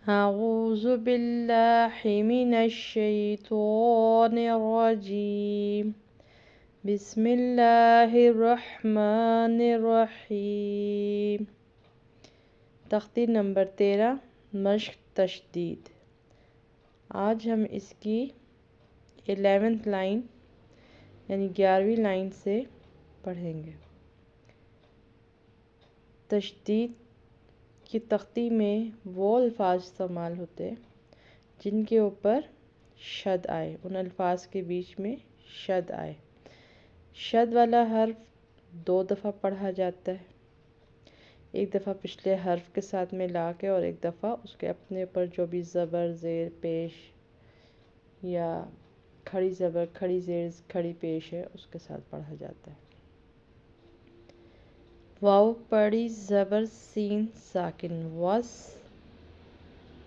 أعوذ بالله من الشيطان الرجيم بسم اللہ الرحمن الرحیم۔ تختی نمبر 13 مشق تشدید۔ آج ہم اس کی 11th لائن یعنی 11ویں لائن سے پڑھیں گے۔ تشدید کی تختی میں وہ الفاظ استعمال ہوتے جن کے اوپر شد آئے، ان الفاظ کے بیچ میں شد آئے۔ شد والا حرف 2 دفعہ پڑھا جاتا ہے، ایک دفعہ پچھلے حرف کے ساتھ ملا کے اور ایک دفعہ اس کے اپنے اوپر جو بھی زبر، زیر، پیش یا کھڑی زبر، کھڑی زیر، کھڑی پیش ہے اس کے ساتھ پڑھا جاتا ہے۔ واو پڑی زبر سین ساکن وس،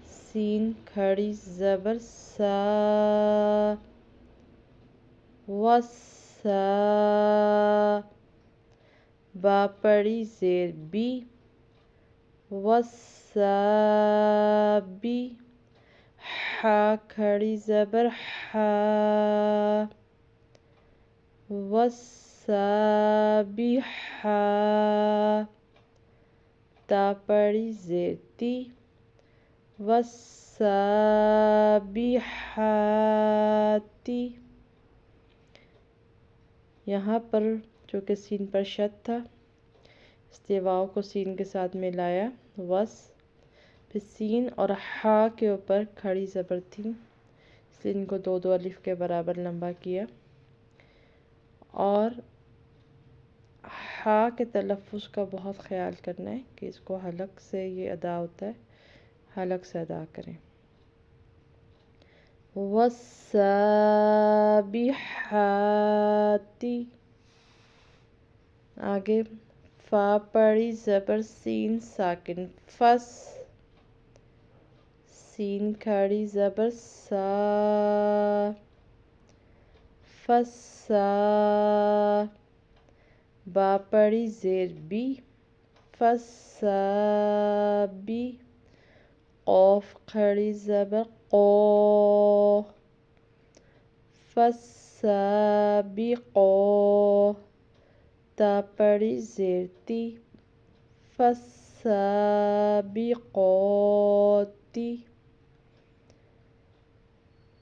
سین کھڑی زبر سا وسا، با پڑی زیر بی وسا بی، ہا کھڑی زبر ہا وسا بی ہا، تا پڑی زیر تی وسا بی ہا تی۔ یہاں پر چونکہ سین پر شد تھا اس لیے واو کو سین کے ساتھ ملایا وس، پھر سین اور ہا کے اوپر کھڑی زبر تھی اس لیے ان کو 2 الف کے برابر لمبا کیا، اور ہا کے تلفظ کا بہت خیال کرنا ہے کہ اس کو حلق سے یہ ادا ہوتا ہے، حلق سے ادا کریں۔ والسابحات، آگے فا پڑی زبر سین ساکن فس، سین کھڑی زبر سا فسا، با پڑی زیر بی فسا بی، قوف کھڑی زبر قو فسا بی قو، تا پڑی زیر تی فسا بی قوتی۔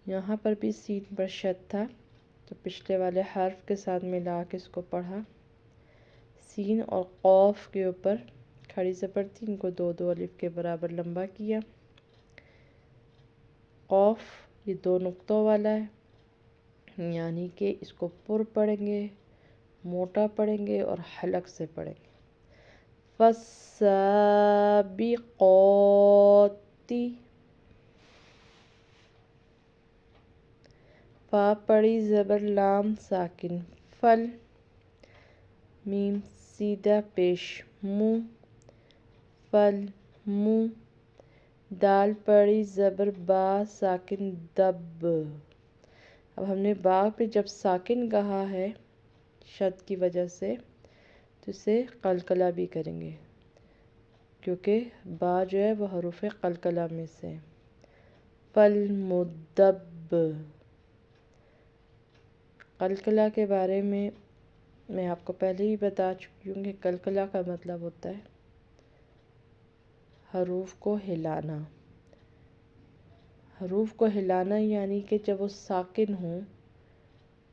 یہاں پر بھی سین پر شد تھا تو پچھلے والے حرف کے ساتھ ملا کے اس کو پڑھا، سین اور قوف کے اوپر کھڑی زبر تھی، ان کو 2 الف کے برابر لمبا کیا۔ قوف یہ 2 نقطوں والا ہے، یعنی کہ اس کو پر پڑھیں گے، موٹا پڑھیں گے اور حلق سے پڑھیں گے۔ فالسابقات، فا پڑی زبر لام ساکن فل، میم سیدھا پیش مو فل مو، دال پڑی زبر با ساکن دب۔ اب ہم نے با پہ جب ساکن کہا ہے شد کی وجہ سے تو اسے قلقلہ بھی کریں گے، کیونکہ با جو ہے وہ حروف قلقلہ میں سے۔ فالمدب، قلقلہ کے بارے میں آپ کو پہلے ہی بتا چکی ہوں کہ قلقلہ کا مطلب ہوتا ہے حروف کو ہلانا۔ حروف کو ہلانا یعنی کہ جب وہ ساکن ہوں،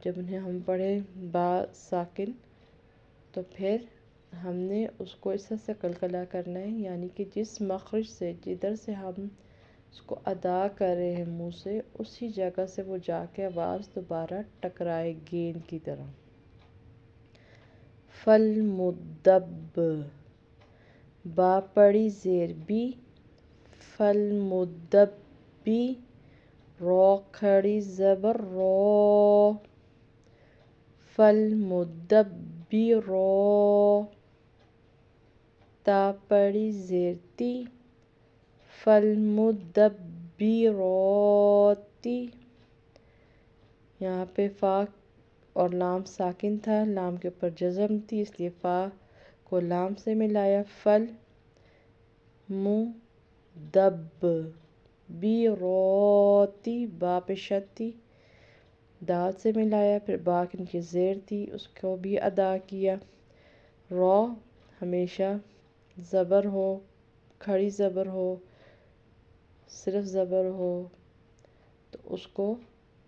جب انہیں ہم پڑھیں با ساکن تو پھر ہم نے اس کو اس طرح سے قلقلہ کرنا ہے، یعنی کہ جس مخرج سے، جدھر سے ہم اس کو ادا کر رہے ہیں منہ سے، اسی جگہ سے وہ جا کے آواز دوبارہ ٹکرائے گیند کی طرح۔ فالمدب، با پڑی زیر بی فالمدبی، رو کھڑی زبر رو فالمدبی رو، تا پڑی زیر تی فالمدبی روتی۔ یہاں پہ فا اور لام ساکن تھا، لام کے اوپر جزم تھی اس لیے فا کو لام سے ملایا، فل مو دب بیروتی، با پہ شد تھی، دال سے ملایا، پھر با ان کی زیر تھی اس کو بھی ادا کیا۔ رو ہمیشہ زبر ہو، کھڑی زبر ہو، صرف زبر ہو تو اس کو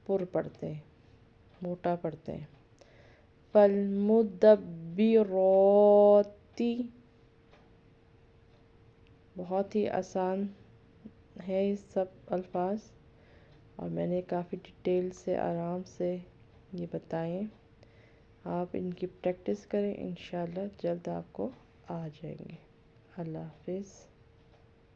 پر پڑھتے ہیں، موٹا پڑھتے ہیں۔ فالمدبراتی، بہت ہی آسان ہے یہ سب الفاظ، اور میں نے کافی ڈیٹیل سے آرام سے یہ بتائیں۔ آپ ان کی پریکٹس کریں، انشاءاللہ جلد آپ کو آ جائیں گے۔ اللہ حافظ۔